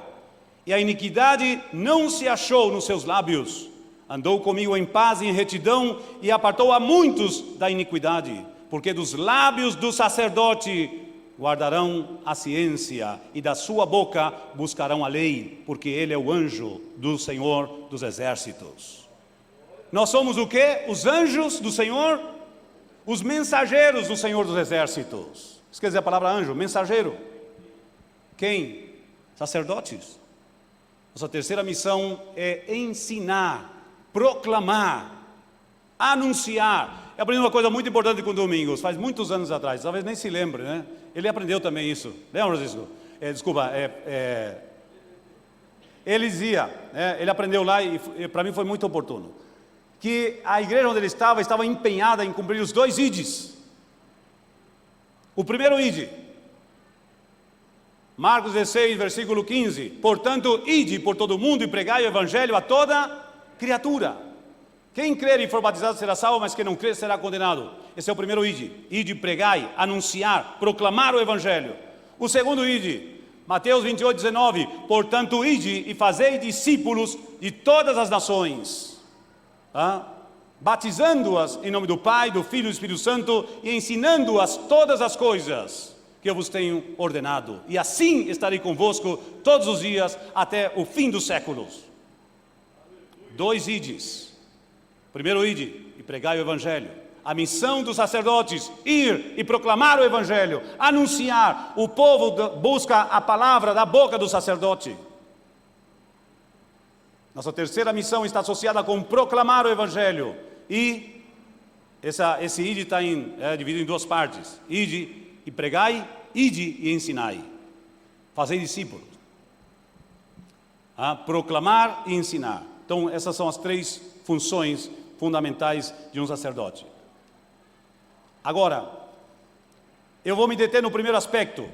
e a iniquidade não se achou nos seus lábios. Andou comigo em paz e em retidão, e apartou a muitos da iniquidade, porque dos lábios do sacerdote guardarão a ciência, e da sua boca buscarão a lei, porque ele é o anjo do Senhor dos Exércitos. Nós somos o quê? Os anjos do Senhor, os mensageiros do Senhor dos Exércitos. Isso quer dizer a palavra anjo, mensageiro. Quem? Sacerdotes. Nossa terceira missão é ensinar, proclamar, anunciar. Eu aprendi uma coisa muito importante com o Domingos, faz muitos anos atrás, talvez nem se lembre, né? Ele aprendeu também isso. Lembra, Francisco? Ele dizia, ele aprendeu lá, e para mim foi muito oportuno, que a igreja onde ele estava empenhada em cumprir os 2 ides. O primeiro ide, Marcos 16, versículo 15: portanto, ide por todo o mundo e pregai o evangelho a toda criatura. Quem crer e for batizado será salvo, mas quem não crer será condenado. Esse é o primeiro ide. Ide, pregai, anunciar, proclamar o evangelho. O segundo ide, Mateus 28, 19: portanto, ide e fazei discípulos de todas as nações, batizando-as em nome do Pai, do Filho e do Espírito Santo, e ensinando-as todas as coisas que eu vos tenho ordenado. E assim estarei convosco todos os dias até o fim dos séculos. 2 ides. Primeiro ide e pregai o evangelho. A missão dos sacerdotes: ir e proclamar o evangelho, anunciar. O povo busca a palavra da boca do sacerdote. Nossa terceira missão está associada com proclamar o evangelho. E esse ide está dividido em 2 partes: ide e pregai, ide e ensinai. Fazei discípulos. Proclamar e ensinar. Então essas são as 3 funções fundamentais de um sacerdote. Agora, eu vou me deter no primeiro aspecto.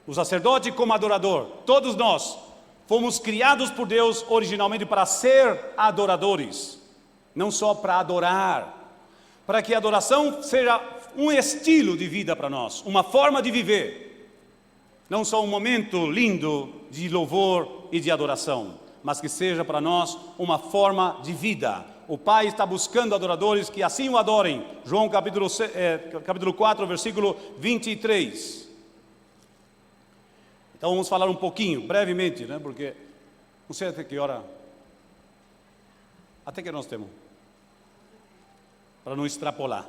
O sacerdote como adorador. Todos nós fomos criados por Deus originalmente para ser adoradores, não só para adorar. Para que a adoração seja um estilo de vida para nós, uma forma de viver. Não só um momento lindo de louvor e de adoração, mas que seja para nós uma forma de vida. O Pai está buscando adoradores que assim o adorem. João capítulo 4, versículo 23. Então vamos falar um pouquinho, brevemente, né? Porque não sei até que hora. Até que nós temos? Para não extrapolar.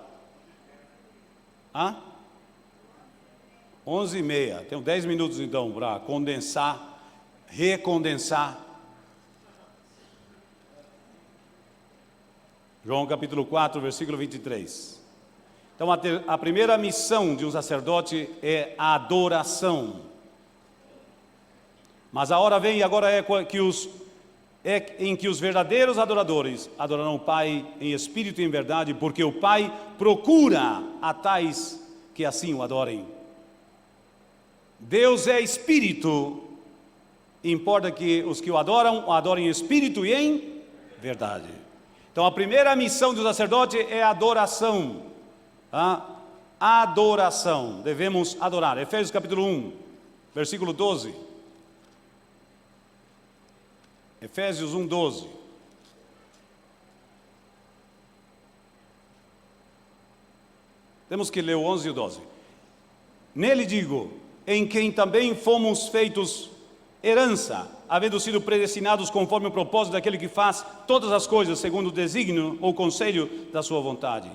11h30. Tenho 10 minutos então para condensar, recondensar. João capítulo 4, versículo 23. Então a primeira missão de um sacerdote é a adoração. Mas a hora vem e agora em que os verdadeiros adoradores adorarão o Pai em espírito e em verdade, porque o Pai procura a tais que assim o adorem. Deus é espírito, e importa que os que o adorem em espírito e em verdade. Então a primeira missão do sacerdote é a adoração. Adoração, devemos adorar. Efésios capítulo 1, versículo 12. Efésios 1, 12. Temos que ler o 11 e o 12. Nele digo, em quem também fomos feitos herança, havendo sido predestinados conforme o propósito daquele que faz todas as coisas segundo o desígnio ou conselho da sua vontade,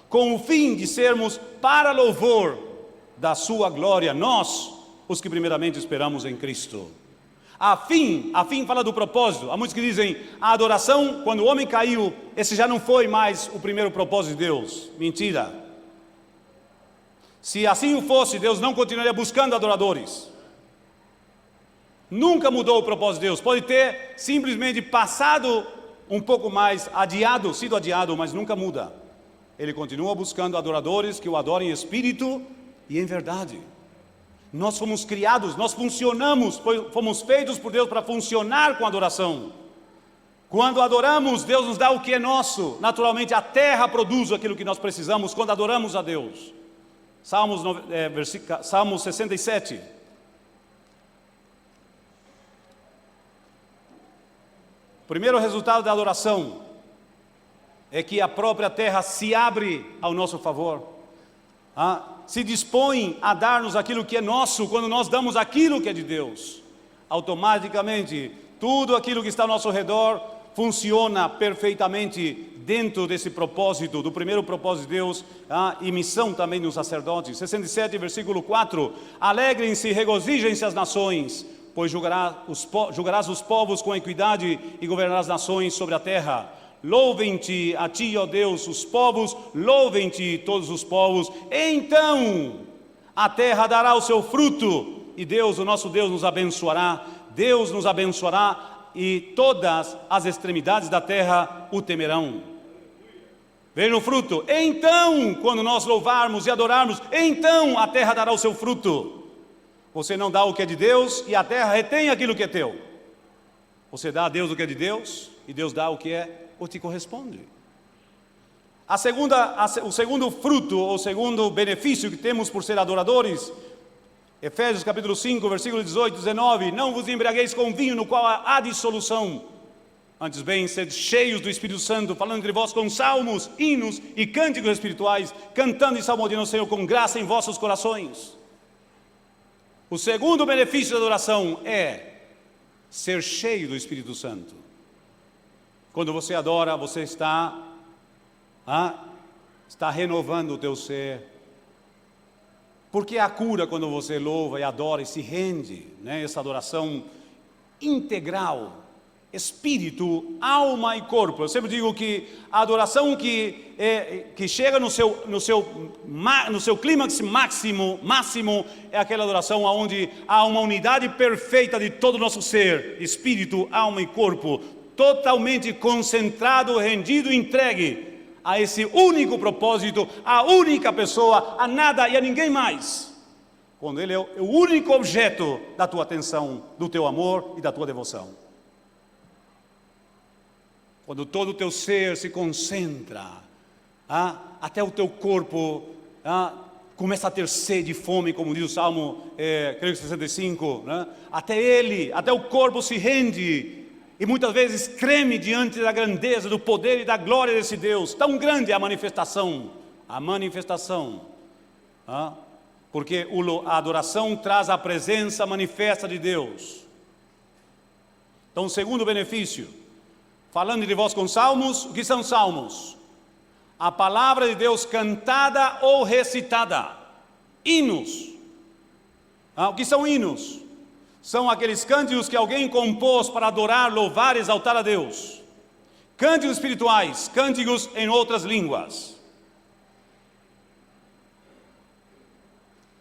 com o fim de sermos para louvor da sua glória, nós, os que primeiramente esperamos em Cristo. A fim fala do propósito. Há muitos que dizem, a adoração, quando o homem caiu, esse já não foi mais o primeiro propósito de Deus. Mentira. Se assim o fosse, Deus não continuaria buscando adoradores. Nunca mudou o propósito de Deus. Pode ter simplesmente passado um pouco mais, sido adiado, mas nunca muda. Ele continua buscando adoradores que o adorem em espírito e em verdade. Nós fomos criados, nós funcionamos, fomos feitos por Deus para funcionar com adoração. Quando adoramos, Deus nos dá o que é nosso. Naturalmente a terra produz aquilo que nós precisamos quando adoramos a Deus. Salmo 67. O primeiro resultado da adoração é que a própria terra se abre ao nosso favor. Se dispõe a dar-nos aquilo que é nosso. Quando nós damos aquilo que é de Deus, automaticamente tudo aquilo que está ao nosso redor funciona perfeitamente dentro desse propósito, do primeiro propósito de Deus, e missão também dos sacerdotes. 67, versículo 4. Alegrem-se e regozijem-se as nações, pois julgarás os povos com equidade e governarás as nações sobre a terra. Louvem-te a ti, ó Deus, os povos, louvem-te todos os povos. Então a terra dará o seu fruto, e Deus, o nosso Deus, nos abençoará. Deus nos abençoará, e todas as extremidades da terra o temerão. Veja o fruto. Então, quando nós louvarmos e adorarmos, então a terra dará o seu fruto. Você não dá o que é de Deus, e a terra retém aquilo que é teu. Você dá a Deus o que é de Deus, e Deus dá o que é ou te corresponde. O segundo fruto, ou segundo benefício que temos por ser adoradores, Efésios capítulo 5, versículo 18 e 19, não vos embriagueis com vinho no qual há dissolução, antes bem, sede cheios do Espírito Santo, falando entre vós com salmos, hinos e cânticos espirituais, cantando e salmodiando o Senhor com graça em vossos corações. O segundo benefício da adoração é ser cheio do Espírito Santo. Quando você adora, você está renovando o teu ser. Porque a cura quando você louva e adora e se rende, né? Essa adoração integral, espírito, alma e corpo. Eu sempre digo que a adoração que chega no seu clímax máximo é aquela adoração onde há uma unidade perfeita de todo o nosso ser, espírito, alma e corpo, totalmente concentrado, rendido, entregue a esse único propósito, a única pessoa, a nada e a ninguém mais. Quando Ele é o único objeto da tua atenção, do teu amor e da tua devoção. Quando todo o teu ser se concentra, até o teu corpo começa a ter sede e fome, como diz o Salmo, creio que 65, né? Até o corpo se rende, e muitas vezes treme diante da grandeza, do poder e da glória desse Deus. Tão grande é a manifestação, porque a adoração traz a presença manifesta de Deus. Então, o segundo benefício, falando de vós com salmos, o que são salmos? A palavra de Deus cantada ou recitada. Hinos. O que são hinos? São aqueles cânticos que alguém compôs para adorar, louvar e exaltar a Deus. Cânticos espirituais, cânticos em outras línguas.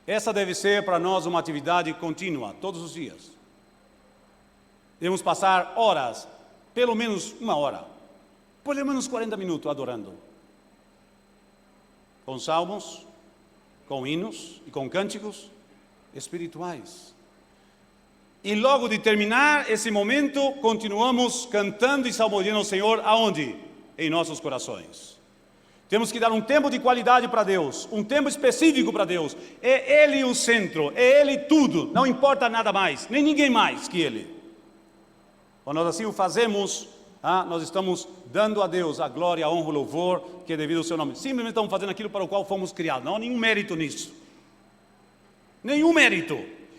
Essa deve ser para nós uma atividade contínua, todos os dias. Devemos passar horas, pelo menos 1 hora, pelo menos 40 minutos adorando. Com salmos, com hinos e com cânticos espirituais. E logo de terminar esse momento, continuamos cantando e salmodiando ao Senhor, aonde? Em nossos corações. Temos que dar um tempo de qualidade para Deus, um tempo específico para Deus. É Ele o centro, é Ele tudo, não importa nada mais, nem ninguém mais que Ele. Quando nós assim o fazemos, nós estamos dando a Deus a glória, a honra, o louvor que é devido ao seu nome. Simplesmente estamos fazendo aquilo para o qual fomos criados. Não há nenhum mérito nisso. Nenhum mérito.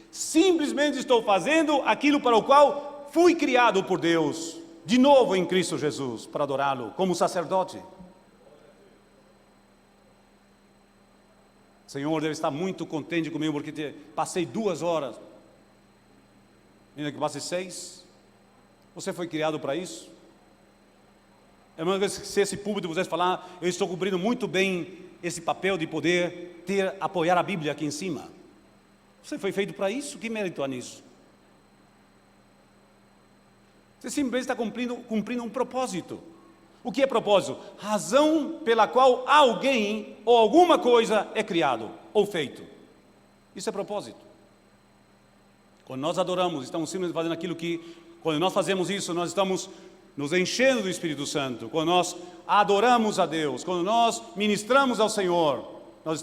Simplesmente estou fazendo aquilo para o qual fui criado por Deus, de novo em Cristo Jesus, para adorá-lo como sacerdote. O Senhor deve estar muito contente comigo, porque passei 2 horas, ainda que passe 6. Você foi criado para isso? É uma vez que se esse púlpito pudesse falar, eu estou cumprindo muito bem esse papel de poder apoiar a Bíblia aqui em cima. Você foi feito para isso? Que mérito há nisso? Você simplesmente está cumprindo um propósito. O que é propósito? Razão pela qual alguém ou alguma coisa é criado ou feito. Isso é propósito. Quando nós adoramos, estamos simplesmente fazendo aquilo que, quando nós fazemos isso, nós estamos nos enchendo do Espírito Santo. Quando nós adoramos a Deus, quando nós ministramos ao Senhor, nós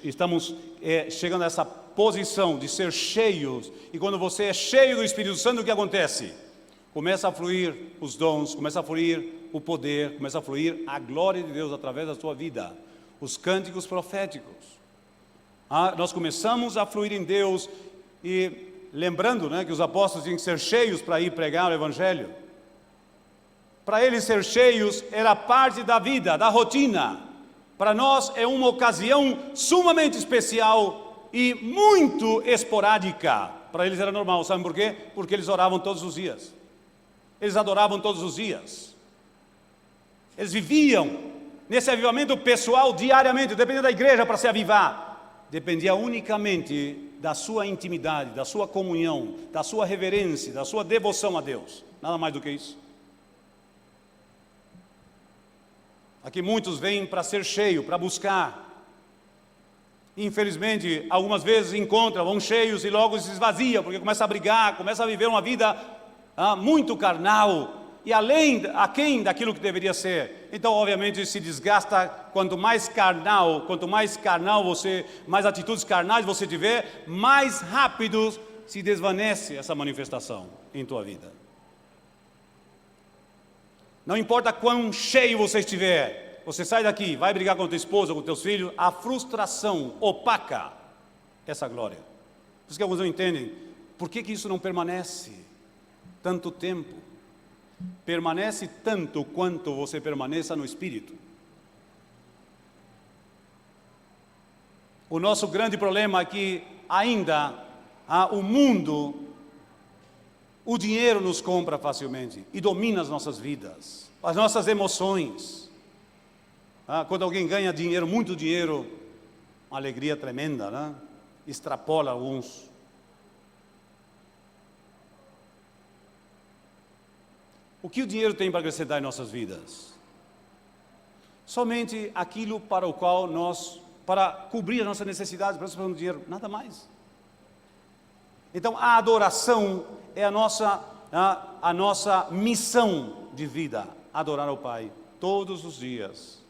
estamos chegando a essa posição de ser cheios. E quando você é cheio do Espírito Santo, o que acontece? Começa a fluir os dons, começa a fluir o poder, começa a fluir a glória de Deus através da sua vida. Os cânticos proféticos. Nós começamos a fluir em Deus, e lembrando, que os apóstolos tinham que ser cheios para ir pregar o Evangelho. Para eles ser cheios era parte da vida, da rotina. Para nós é uma ocasião sumamente especial e muito esporádica. Para eles era normal, sabe por quê? Porque eles oravam todos os dias. Eles adoravam todos os dias. Eles viviam nesse avivamento pessoal diariamente. Dependia da igreja para se avivar. Dependia unicamente da sua intimidade, da sua comunhão, da sua reverência, da sua devoção a Deus. Nada mais do que isso. Aqui muitos vêm para ser cheio, para buscar. Infelizmente, algumas vezes encontram, vão cheios e logo se esvazia, porque começa a brigar, começa a viver uma vida muito carnal e aquém daquilo que deveria ser. Então, obviamente, se desgasta. Quanto mais carnal você, mais atitudes carnais você tiver, mais rápido se desvanece essa manifestação em tua vida. Não importa quão cheio você estiver, você sai daqui, vai brigar com tua esposa, com teus filhos, a frustração opaca essa glória. Por isso que alguns não entendem, por que isso não permanece tanto tempo? Permanece tanto quanto você permaneça no Espírito. O nosso grande problema é que ainda o mundo, o dinheiro nos compra facilmente e domina as nossas vidas, as nossas emoções. Quando alguém ganha dinheiro, muito dinheiro, uma alegria tremenda, extrapola alguns. O que o dinheiro tem para acrescentar em nossas vidas? Somente aquilo para o qual para cobrir as nossas necessidades, para isso precisamos de dinheiro, nada mais. Então a adoração é a nossa missão de vida, adorar ao Pai todos os dias.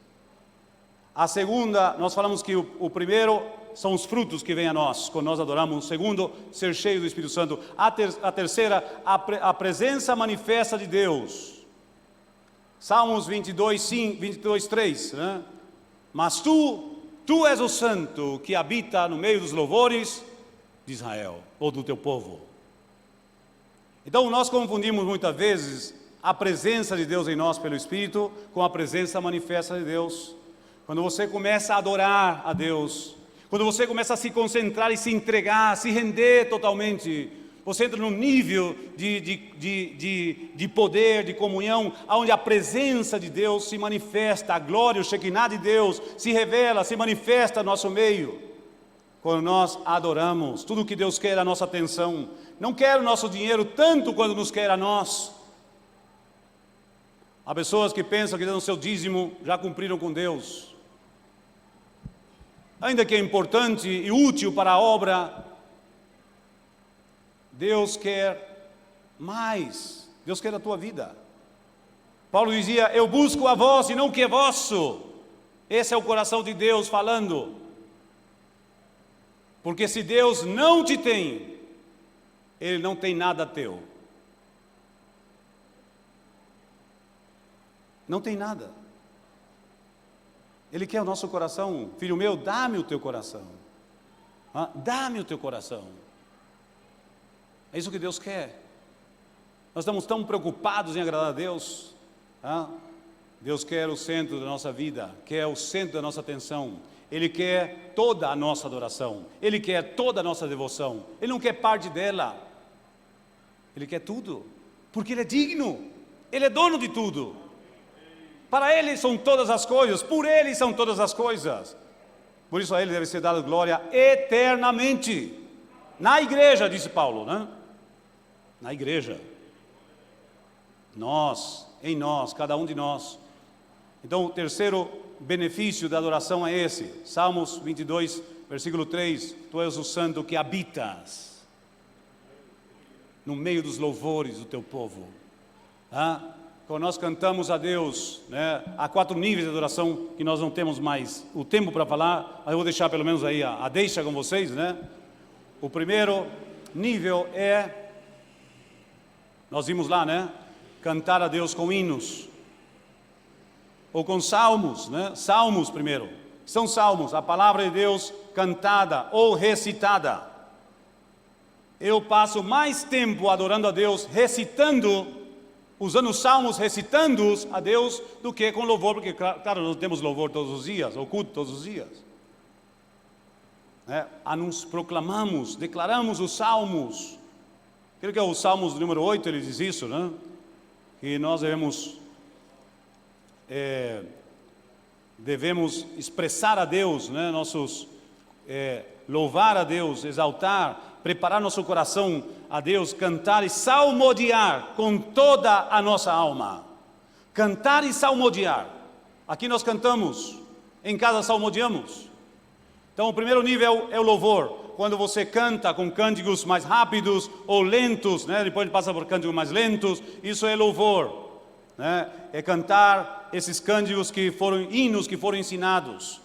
A segunda, nós falamos que o primeiro são os frutos que vêm a nós, quando nós adoramos. O segundo, ser cheio do Espírito Santo. A terceira, a presença manifesta de Deus. Salmos 22, 3, né? Mas tu és o santo que habita no meio dos louvores de Israel, ou do teu povo. Então nós confundimos muitas vezes a presença de Deus em nós pelo Espírito com a presença manifesta de Deus. Quando você começa a adorar a Deus, quando você começa a se concentrar e se entregar, a se render totalmente, você entra num nível de poder, de comunhão, onde a presença de Deus se manifesta, a glória, o Shekinah de Deus se revela, se manifesta no nosso meio. Quando nós adoramos, tudo o que Deus quer é a nossa atenção. Não quer o nosso dinheiro tanto quanto nos quer a nós. Há pessoas que pensam que dando o seu dízimo já cumpriram com Deus. Ainda que é importante e útil para a obra, Deus quer mais. Deus quer a tua vida. Paulo dizia, eu busco a vós e não o que é vosso. Esse é o coração de Deus falando. Porque se Deus não te tem, Ele não tem nada teu. Não tem nada. Ele quer o nosso coração. Filho meu, dá-me o teu coração. Dá-me o teu coração. É isso que Deus quer. Nós estamos tão preocupados em agradar a Deus. Deus quer o centro da nossa vida, quer o centro da nossa atenção. Ele quer toda a nossa adoração. Ele quer toda a nossa devoção. Ele não quer parte dela. Ele quer tudo. Porque Ele é digno. Ele é dono de tudo. Para Ele são todas as coisas. Por Ele são todas as coisas. Por isso a Ele deve ser dada glória eternamente. Na igreja, disse Paulo, né? Na igreja. Nós, em nós, cada um de nós. Então o terceiro benefício da adoração é esse. Salmos 22, versículo 3. Tu és o santo que habitas no meio dos louvores do teu povo. Quando nós cantamos a Deus, né, há 4 níveis de adoração que nós não temos mais o tempo para falar. Eu vou deixar pelo menos aí a deixa com vocês, né? O primeiro nível é, nós vimos lá, né? Cantar a Deus com hinos. Ou com salmos, né? Salmos primeiro. São salmos, a palavra de Deus cantada ou recitada. Eu passo mais tempo adorando a Deus, recitando, usando os salmos, recitando-os a Deus, do que com louvor, porque claro, nós temos louvor todos os dias, ou culto todos os dias. Proclamamos, declaramos os salmos. Creio que é o Salmos número 8, ele diz isso, né? Que nós devemos expressar a Deus, né? Louvar a Deus, exaltar, preparar nosso coração a Deus, cantar e salmodiar com toda a nossa alma. Cantar e salmodiar. Aqui nós cantamos, em casa salmodiamos. Então o primeiro nível é o louvor. Quando você canta com cânticos mais rápidos ou lentos, né? Depois passa por cânticos mais lentos, isso é louvor, né? É cantar esses cânticos que foram hinos, que foram ensinados.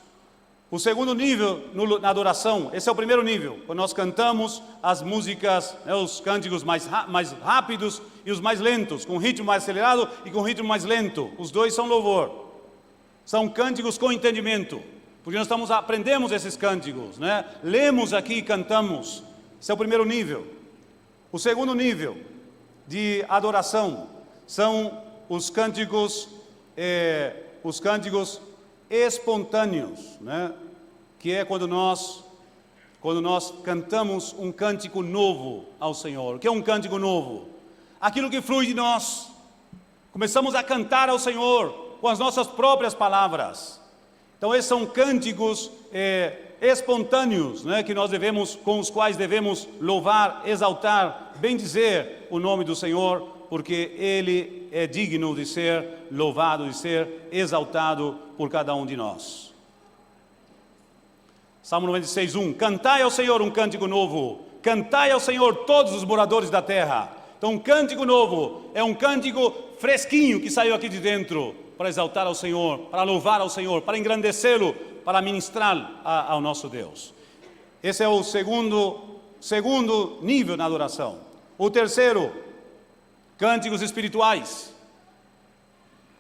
O segundo nível na adoração, esse é o primeiro nível, quando nós cantamos as músicas, né, os cânticos mais rápidos e os mais lentos, com ritmo mais acelerado e com ritmo mais lento. Os dois são louvor. São cânticos com entendimento. Porque nós aprendemos esses cânticos, né? Lemos aqui e cantamos. Esse é o primeiro nível. O segundo nível de adoração são os cânticos espontâneos, né? Que é quando nós cantamos um cântico novo ao Senhor. O que é um cântico novo? Aquilo que flui de nós. Começamos a cantar ao Senhor com as nossas próprias palavras. Então esses são cânticos espontâneos, né, com os quais devemos louvar, exaltar, bendizer o nome do Senhor, porque Ele é digno de ser louvado, de ser exaltado por cada um de nós. Salmo 96:1. Cantai ao Senhor um cântico novo, cantai ao Senhor todos os moradores da terra. Então um cântico novo é um cântico fresquinho que saiu aqui de dentro, para exaltar ao Senhor, para louvar ao Senhor, para engrandecê-lo, para ministrar ao nosso Deus. Esse é o segundo nível na adoração. O terceiro, cânticos espirituais.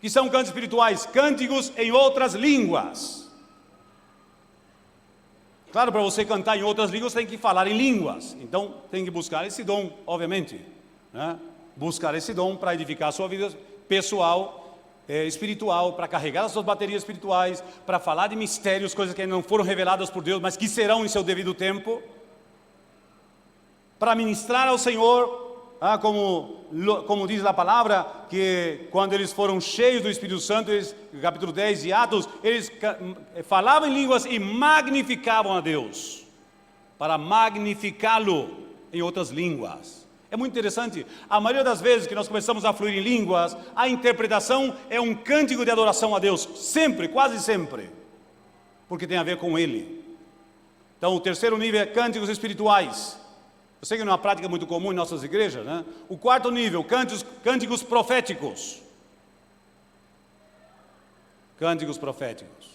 Que são cânticos espirituais? Cânticos em outras línguas. Claro, para você cantar em outras línguas, tem que falar em línguas. Então, tem que buscar esse dom, obviamente, né? Buscar esse dom para edificar a sua vida pessoal, espiritual, para carregar as suas baterias espirituais, para falar de mistérios, coisas que ainda não foram reveladas por Deus, mas que serão em seu devido tempo, para ministrar ao Senhor, como diz a palavra, que quando eles foram cheios do Espírito Santo, capítulo 10 de Atos, eles falavam em línguas e magnificavam a Deus, para magnificá-lo em outras línguas. É muito interessante, a maioria das vezes que nós começamos a fluir em línguas, a interpretação é um cântico de adoração a Deus, sempre, quase sempre, porque tem a ver com Ele. Então o terceiro nível é cânticos espirituais. Eu sei que não é uma prática muito comum em nossas igrejas, né? O quarto nível, cânticos proféticos. Cânticos proféticos.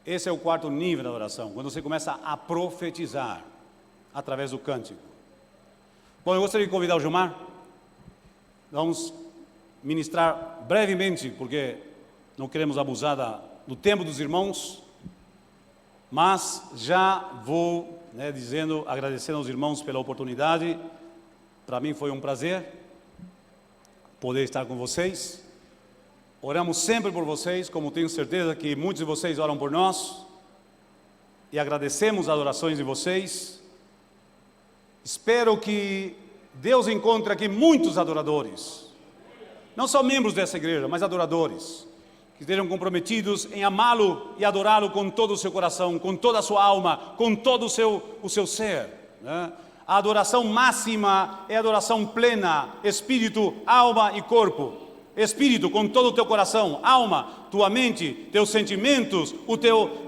Esse é o quarto nível da adoração, quando você começa a profetizar através do cântico. Bom, eu gostaria de convidar o Gilmar. Vamos ministrar brevemente, porque não queremos abusar do tempo dos irmãos, mas já vou agradecendo aos irmãos pela oportunidade. Para mim foi um prazer poder estar com vocês. Oramos sempre por vocês, como tenho certeza que muitos de vocês oram por nós, e agradecemos as orações de vocês. Espero que Deus encontre aqui muitos adoradores, não só membros dessa igreja, mas adoradores, que estejam comprometidos em amá-lo e adorá-lo com todo o seu coração, com toda a sua alma, com todo o seu ser, né? A adoração máxima é a adoração plena, espírito, alma e corpo. Espírito, com todo o teu coração, alma, tua mente, teus sentimentos,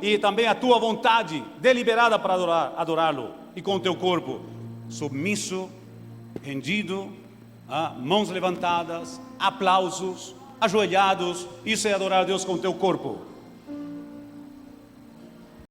e também a tua vontade deliberada para adorá-lo, e com o teu corpo submisso, rendido, mãos levantadas, aplausos, ajoelhados. Isso é adorar a Deus com o teu corpo.